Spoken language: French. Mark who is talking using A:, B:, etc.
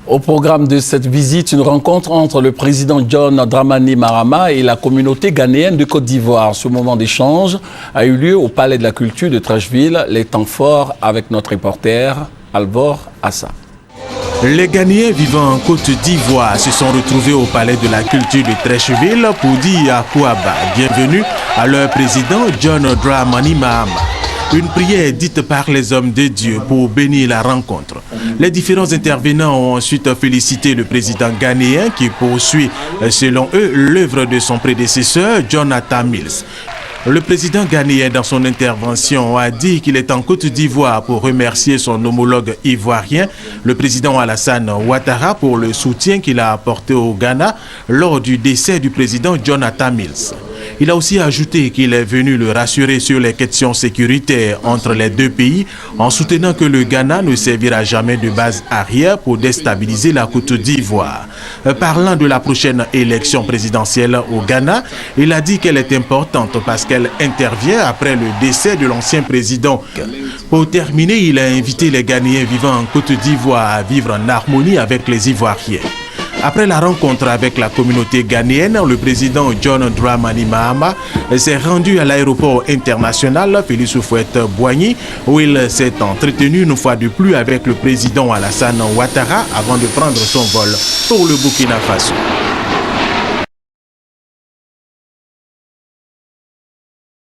A: Au programme de cette visite, une rencontre entre le président John Dramani Mahama et la communauté ghanéenne de Côte d'Ivoire. Ce moment d'échange a eu lieu au Palais de la Culture de Treichville. Les temps forts avec notre reporter Alvor Assa.
B: Les Ghanéens vivant en Côte d'Ivoire se sont retrouvés au Palais de la Culture de Treichville pour dire à Kouaba bienvenue à leur président John Dramani Mahama. Une prière dite par les hommes de Dieu pour bénir la rencontre. Les différents intervenants ont ensuite félicité le président ghanéen qui poursuit, selon eux, l'œuvre de son prédécesseur Jonathan Mills. Le président ghanéen, dans son intervention, a dit qu'il est en Côte d'Ivoire pour remercier son homologue ivoirien, le président Alassane Ouattara, pour le soutien qu'il a apporté au Ghana lors du décès du président Jonathan Mills. Il a aussi ajouté qu'il est venu le rassurer sur les questions sécuritaires entre les deux pays en soutenant que le Ghana ne servira jamais de base arrière pour déstabiliser la Côte d'Ivoire. Parlant de la prochaine élection présidentielle au Ghana, il a dit qu'elle est importante parce qu'elle intervient après le décès de l'ancien président. Pour terminer, il a invité les Ghanéens vivant en Côte d'Ivoire à vivre en harmonie avec les Ivoiriens. Après la rencontre avec la communauté ghanéenne, le président John Dramani Mahama s'est rendu à l'aéroport international Félix Houphouët-Boigny où il s'est entretenu une fois de plus avec le président Alassane Ouattara avant de prendre son vol pour le Burkina Faso.